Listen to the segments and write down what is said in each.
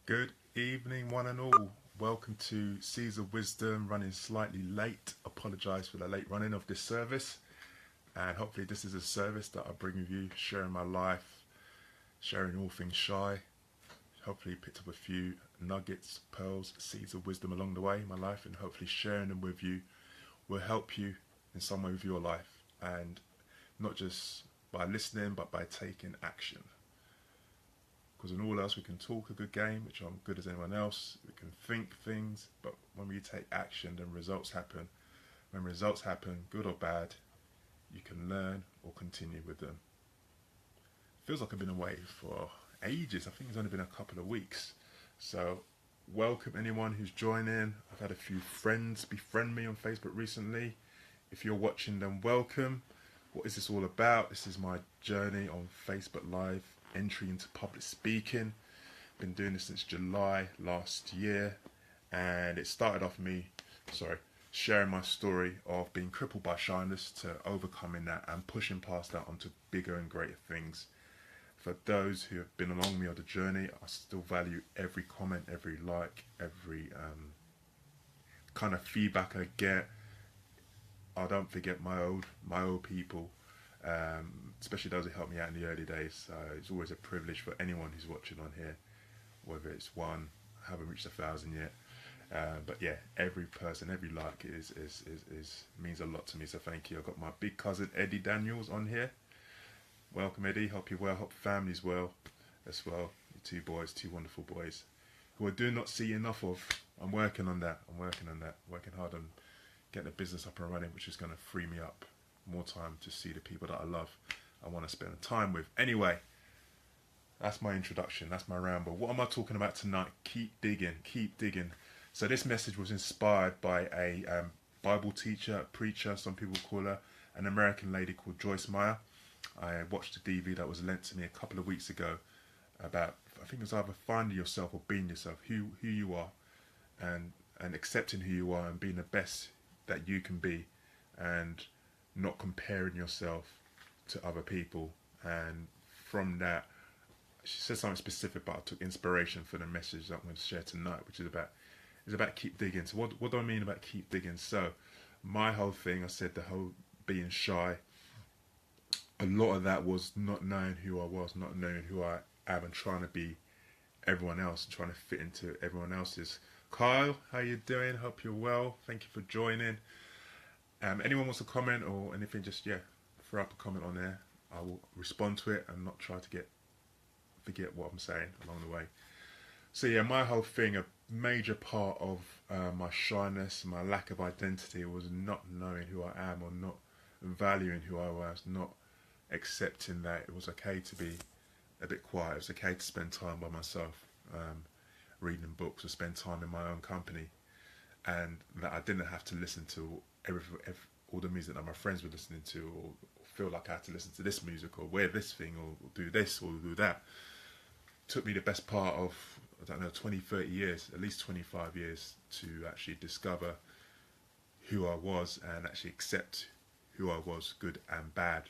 Good evening, one and all. Welcome to Seas of Wisdom, running slightly late. Apologise for the late running of this service. And hopefully, this is a service that I bring with you, sharing my life, sharing all things shy. Hopefully, picked up a few nuggets, pearls, seeds of wisdom along the way in my life, and hopefully, sharing them with you will help you in some way with your life. And not just by listening, but by taking action. Because in all else we can talk a good game, which I'm good as anyone else. We can think things, but when we take action, then results happen. When results happen, good or bad, you can learn or continue with them. Feels like I've been away for ages. I think it's only been a couple of weeks. So welcome anyone who's joining. I've had a few friends befriend me on Facebook recently. If you're watching, then welcome. What is this all about? This is my journey on Facebook Live, entry into public speaking. Been doing this since July last year, and it started off me, sharing my story of being crippled by shyness to overcoming that and pushing past that onto bigger and greater things. For those who have been along me on the journey, I still value every comment, every like, every kind of feedback I get. I don't forget my old people, especially those who helped me out in the early days. It's always a privilege for anyone who's watching on here, whether it's one, I haven't reached 1,000 yet. But yeah, every person, every like is means a lot to me. So thank you. I've got my big cousin Eddie Daniels on here. Welcome, Eddie. Hope you're well. Hope family's well as well. Two boys, two wonderful boys, who I do not see enough of. I'm working on that. Working hard on getting the business up and running, which is going to free me up more time to see the people that I love, I want to spend time with. Anyway, that's my introduction. That's my ramble. What am I talking about tonight? Keep digging. Keep digging. So this message was inspired by a Bible teacher, preacher, some people call her, an American lady called Joyce Meyer. I watched a DV that was lent to me a couple of weeks ago about, I think it was either finding yourself or being yourself, who you are, and accepting who you are and being the best that you can be, and not comparing yourself to other people. And from that, she said something specific, but I took inspiration for the message that I'm going to share tonight, which is about keep digging. So what do I mean about keep digging? So my whole thing, I said the whole being shy, a lot of that was not knowing who I was, not knowing who I am, and trying to be everyone else, and trying to fit into everyone else's. Kyle, how you doing? Hope you're well. Thank you for joining. Anyone wants to comment or anything, just throw up a comment on there. I will respond to it and not try to forget what I'm saying along the way. So yeah, my whole thing, a major part of my shyness, my lack of identity, was not knowing who I am, or not valuing who I was, not accepting that it was okay to be a bit quiet. It was okay to spend time by myself, reading books, or spend time in my own company, and that I didn't have to listen to all the music that my friends were listening to, or feel like I had to listen to this music, or wear this thing, or do this, or do that. Took me the best part of, 20, 30 years, at least 25 years, to actually discover who I was and actually accept who I was, good and bad.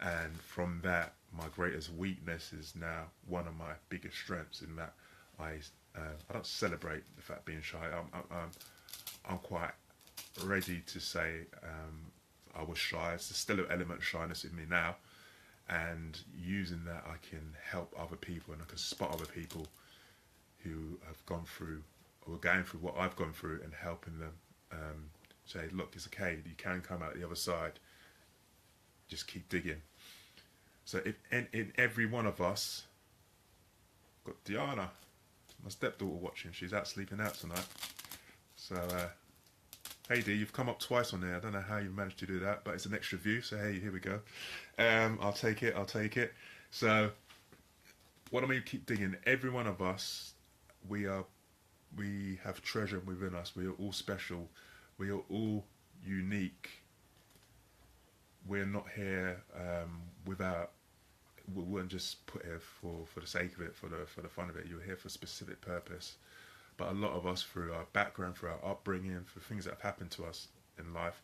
And from that, my greatest weakness is now one of my biggest strengths, in that I don't celebrate the fact of being shy. I'm quite ready to say I was shy. There's still an element of shyness in me now, and using that, I can help other people, and I can spot other people who have gone through or are going through what I've gone through, and helping them say, look, it's okay, you can come out the other side, just keep digging. So if in every one of us, got Diana, my stepdaughter, watching. She's out sleeping out tonight. So hey Dee, you've come up twice on there. I don't know how you've managed to do that, but it's an extra view, so hey, here we go. I'll take it. So what I mean, keep digging. Every one of us, we have treasure within us. We are all special. We are all unique. We're not here without. We weren't just put here for the sake of it, for the fun of it. You're here for a specific purpose. But a lot of us, through our background, through our upbringing, for things that have happened to us in life,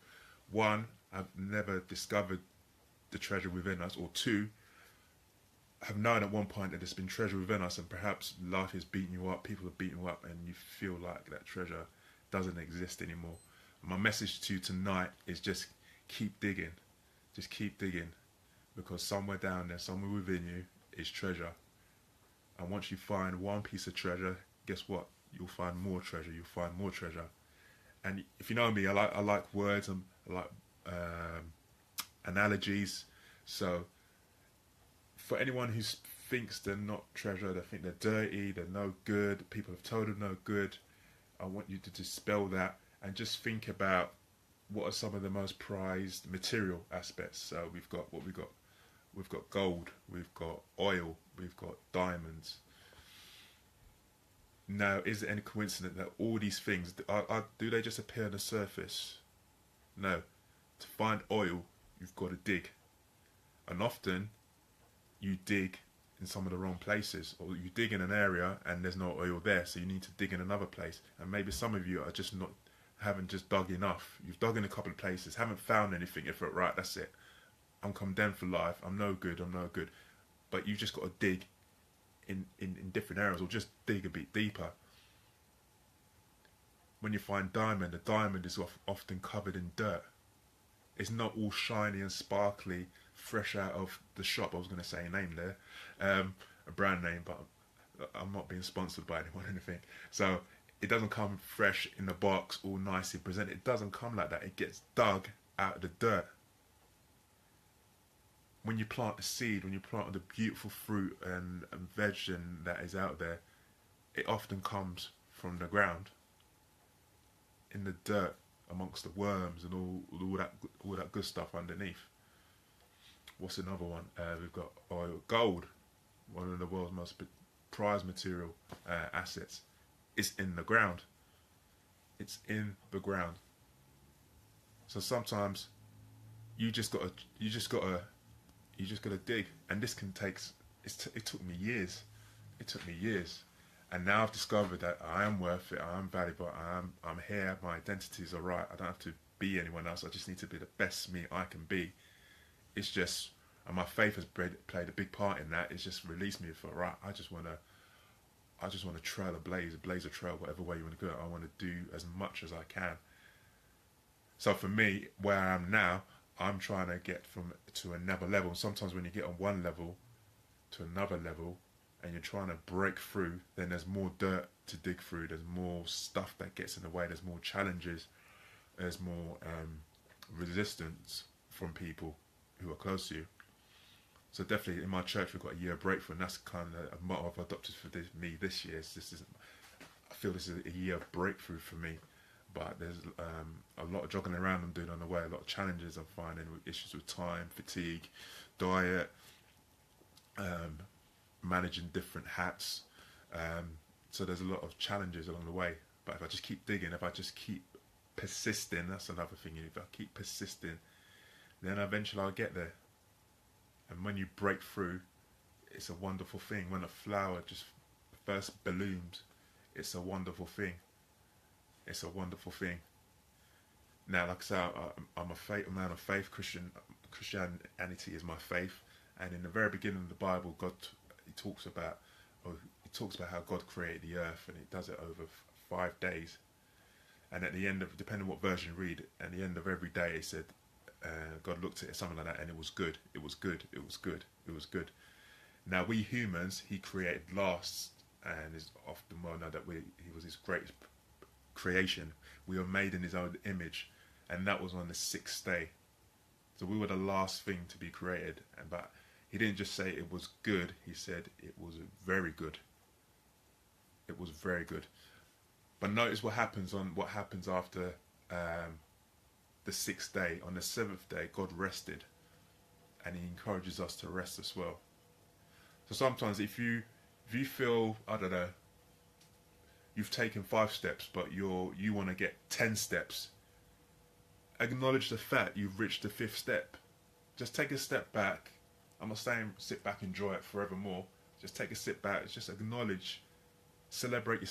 one, I've never discovered the treasure within us, or two, have known at one point that there's been treasure within us, and perhaps life has beaten you up, people have beaten you up, and you feel like that treasure doesn't exist anymore. My message to you tonight is just keep digging. Just keep digging, because somewhere down there, somewhere within you is treasure. And once you find one piece of treasure, guess what? You'll find more treasure. You'll find more treasure. And if you know me, I like words and I like analogies. So for anyone who thinks they're not treasure, they think they're dirty, they're no good, people have told them no good, I want you to dispel that and just think about what are some of the most prized material aspects. So we've got what we've got. We've got gold, we've got oil, we've got diamonds. Now, is it any coincidence that all these things, do they just appear on the surface? No. To find oil, you've got to dig. And often, you dig in some of the wrong places, or you dig in an area and there's no oil there, so you need to dig in another place. And maybe some of you are just not, haven't just dug enough. You've dug in a couple of places, haven't found anything. You thought, right, that's it. I'm condemned for life. I'm no good. I'm no good. But you just got to dig in different areas, or just dig a bit deeper. When you find diamond, the diamond is often covered in dirt. It's not all shiny and sparkly, fresh out of the shop. I was going to say a name there, a brand name, but I'm not being sponsored by anyone or anything. So it doesn't come fresh in the box, all nicely presented. It doesn't come like that. It gets dug out of the dirt. When you plant the seed, when you plant the beautiful fruit and veg that is out there, it often comes from the ground, in the dirt, amongst the worms and all that good stuff underneath. What's another one? We've got oil, gold, one of the world's most prized material assets. It's in the ground. It's in the ground. So sometimes you just gotta dig, and this can take. It took me years. It took me years, and now I've discovered that I am worth it. I am valuable. I'm here. My identities are right. I don't have to be anyone else. I just need to be the best me I can be. It's just, and my faith has played a big part in that. It's just released me for right. I just wanna trail blaze a trail, whatever way you want to go. I want to do as much as I can. So for me, where I am now, I'm trying to get to another level. Sometimes when you get on one level to another level and you're trying to break through, then there's more dirt to dig through. There's more stuff that gets in the way. There's more challenges. There's more resistance from people who are close to you. So definitely in my church, we've got a year of breakthrough, and that's kind of a motto I've adopted for me this year. I feel this is a year of breakthrough for me. But there's a lot of jogging around I'm doing on the way, a lot of challenges I'm finding, with issues with time, fatigue, diet, managing different hats. So there's a lot of challenges along the way. But if I just keep digging, if I just keep persisting, that's another thing. If I keep persisting, then eventually I'll get there. And when you break through, it's a wonderful thing. When a flower just first blooms, it's a wonderful thing. It's a wonderful thing. Now, like I say, I'm a man of faith. Christianity is my faith. And in the very beginning of the Bible, he talks about how God created the earth, and He does it over 5 days. And at the end of, depending on what version you read, at the end of every day, it said God looked at it, something like that, and it was good. It was good. It was good. It was good. Now, we humans, He created last, and is often well known that He was His greatest creation. We were made in His own image, and that was on the 6th day. So we were the last thing to be created. But He didn't just say it was good, He said it was very good. It was very good. But notice what happens after the 6th day. On the 7th day, God rested, and He encourages us to rest as well. So sometimes if you feel, I don't know, you've taken 5 steps, but you want to get 10 steps, acknowledge the fact you've reached the 5th step. Just take a step back. I'm not saying sit back and enjoy it forevermore. Just take a step back. Just acknowledge, celebrate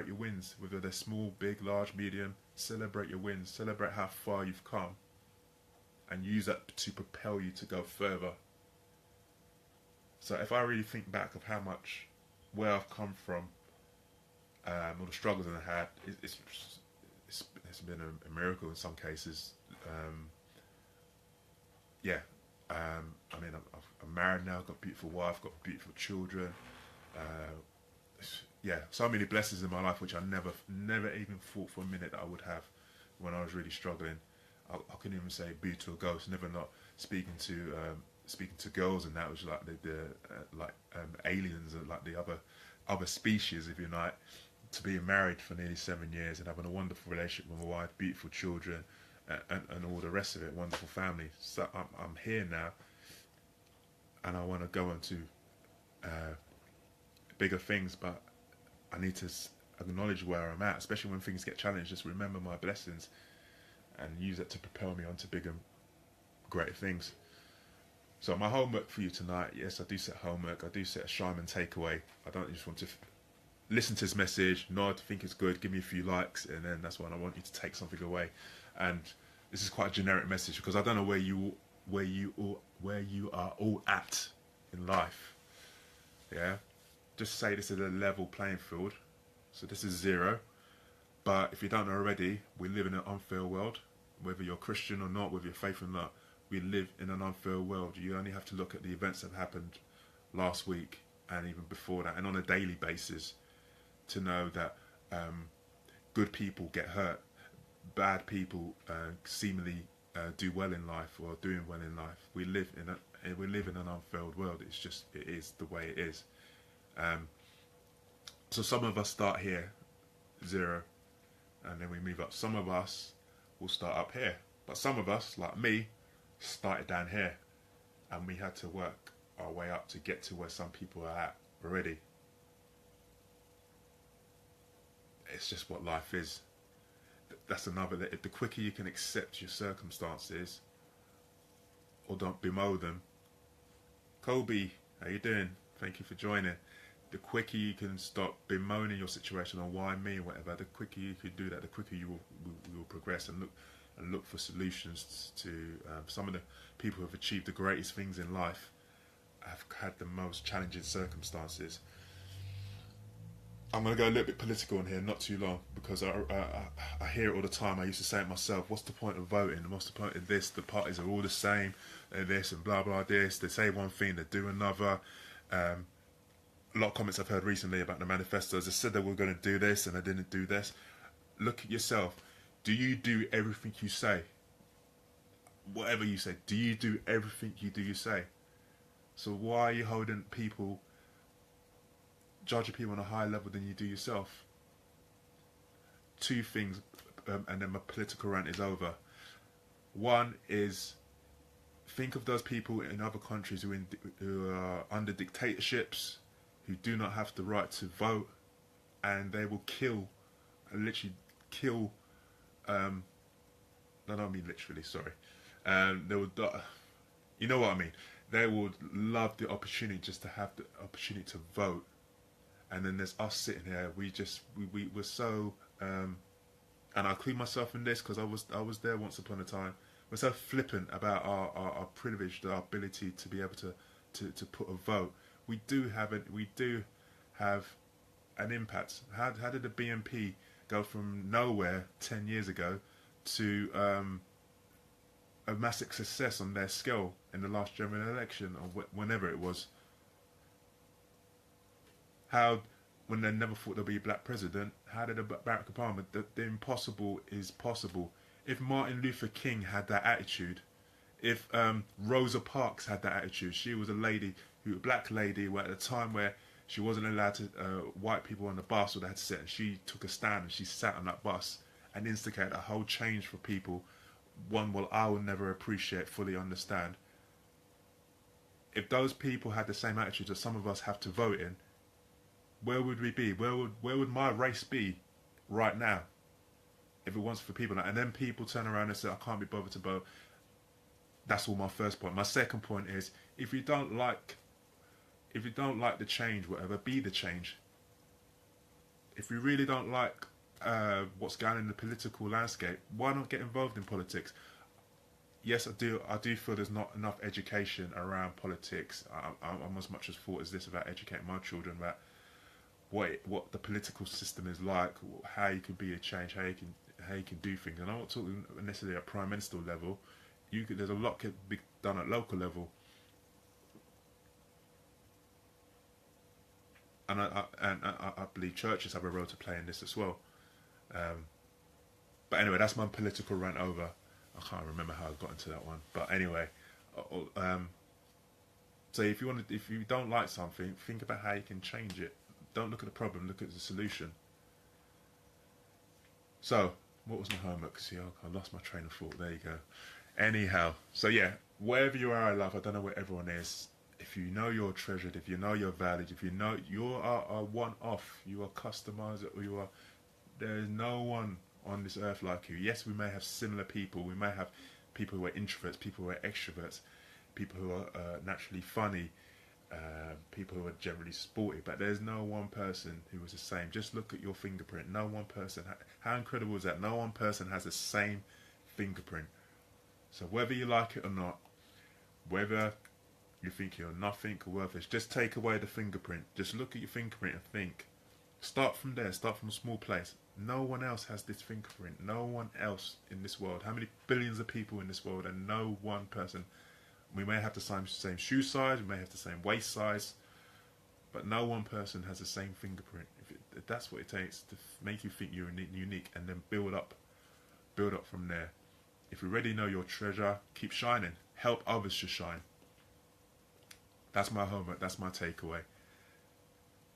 your wins, whether they're small, big, large, medium. Celebrate your wins. Celebrate how far you've come, and use that to propel you to go further. So if I really think back of how much, where I've come from, all the struggles that I had, it's been a miracle in some cases. Yeah, I mean, I'm married now, got a beautiful wife, got beautiful children. Uh, yeah, so many blessings in my life which I never even thought for a minute that I would have when I was really struggling. I couldn't even say boo to a ghost. Never not speaking to girls, and that was like the aliens, and like the other species, if you like. To being married for nearly 7 years and having a wonderful relationship with my wife, beautiful children, and all the rest of it, wonderful family. So I'm here now, and I want to go on to bigger things, but I need to acknowledge where I'm at, especially when things get challenged. Just remember my blessings and use it to propel me onto bigger, greater things. So my homework for you tonight, yes, I do set homework. I do set a Shyman takeaway. I don't just want to listen to his message, nod, think it's good, give me a few likes, and then that's when I want you to take something away. And this is quite a generic message because I don't know where you are all at in life. Yeah, just say this is a level playing field. So this is 0. But if you don't know already, we live in an unfair world. Whether you're Christian or not, whether you're faithful or not, we live in an unfair world. You only have to look at the events that happened last week and even before that, and on a daily basis, to know that good people get hurt, bad people seemingly do well in life or doing well in life. We live in an unfair world. It is the way it is. So some of us start here, 0, and then we move up. Some of us will start up here, but some of us, like me, started down here, and we had to work our way up to get to where some people are at already. It's just what life is. That's another. The quicker you can accept your circumstances, or don't bemoan them. Kobe, how you doing? Thank you for joining. The quicker you can stop bemoaning your situation or why me or whatever, the quicker you can do that, the quicker you will progress and look for solutions to some of the people who have achieved the greatest things in life have had the most challenging circumstances. I'm going to go a little bit political in here, not too long, because I hear it all the time. I used to say it myself. What's the point of voting? What's the point of this? The parties are all the same. They're this and blah, blah, this. They say one thing, they do another. A lot of comments I've heard recently about the manifestos. They said they were going to do this and they didn't do this. Look at yourself. Do you do everything you say? Whatever you say, do you do everything you say? So why are you holding people, judging people on a higher level than you do yourself? 2 things, and then my political rant is over. One is, think of those people in other countries who are under dictatorships, who do not have the right to vote, and they will kill, literally kill. I don't mean literally. Sorry. They would, you know what I mean. They would love the opportunity just to have the opportunity to vote. And then there's us sitting here. We're so, and I include myself in this because I was there once upon a time. We're so flippant about our privilege, our ability to be able to put a vote. We do have an impact. How did the BNP go from nowhere 10 years ago to a massive success on their scale in the last general election or whenever it was? How, when they never thought there'd be a black president, how did Barack Obama? The impossible is possible. If Martin Luther King had that attitude, if Rosa Parks had that attitude, she was a black lady, at a time where she wasn't allowed to white people on the bus, or they had to sit, and she took a stand and she sat on that bus and instigated a whole change for people. One I will never appreciate, fully understand. If those people had the same attitude that some of us have to vote in, where would we be? Where would my race be right now? If it wasn't for people and then people turn around and say, I can't be bothered to vote. That's all my first point. My second point is, if you don't like the change, whatever, be the change. If you really don't like what's going on in the political landscape, why not get involved in politics? yes, I do feel there's not enough education around politics. I'm as much as fault as this about educating my children about what the political system is like, how you can be a change, how you can do things. And I'm not talking necessarily at prime minister level. There's a lot can be done at local level. And I believe churches have a role to play in this as well. But anyway, that's my political rant over. I can't remember how I got into that one. But anyway, so if you don't like something, think about how you can change it. Don't look at the problem, look at the solution. So, what was my homework? See, I lost my train of thought. There you go. Anyhow, so yeah, wherever you are in life, I don't know where everyone is. If you know you're treasured, if you know you're valued, if you know you are a one-off, you are customized, or there is no one on this earth like you. Yes, we may have similar people. We may have people who are introverts, people who are extroverts, people who are naturally funny, people who are generally sporty, but there's no one person who is the same. Just look at your fingerprint. No one person. How incredible is that? No one person has the same fingerprint. So whether you like it or not, whether you think you're nothing or worthless, just take away the fingerprint. Just look at your fingerprint and think. Start from there. Start from a small place. No one else has this fingerprint. No one else in this world. How many billions of people in this world, and no one person. We may have the same shoe size, we may have the same waist size, but no one person has the same fingerprint. If that's what it takes to make you think you're unique, and then build up from there. If you already know your treasure, keep shining. Help others to shine. That's my homework. That's my takeaway.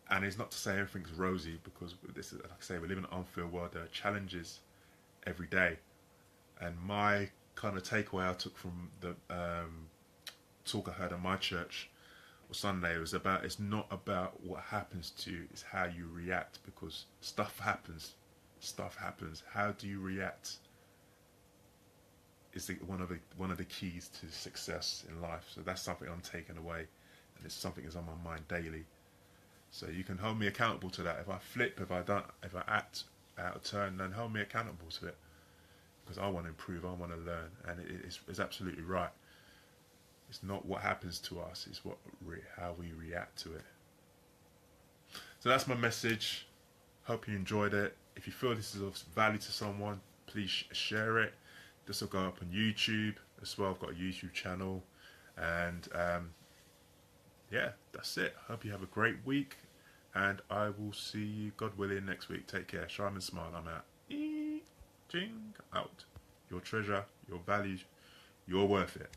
And it's not to say everything's rosy, because this is, like I say, we live in an unfair world. There are challenges every day, and my kind of takeaway I took from the talk I heard at my church on Sunday was about, it's not about what happens to you, it's how you react, because stuff happens. How do you react is one of the keys to success in life. So that's something I'm taking away, and it's something that's on my mind daily. So you can hold me accountable to that. If I flip, if I act out of turn, then hold me accountable to it, because I want to improve, I want to learn, and it's absolutely right. It's not what happens to us, it's how we react to it. So that's my message. Hope you enjoyed it. If you feel this is of value to someone, please share it. This will go up on YouTube as well. I've got a YouTube channel. And yeah, that's it. Hope you have a great week. And I will see you, God willing, next week. Take care. Shine and smile. I'm out. Ching out. Your treasure, your values, you're worth it.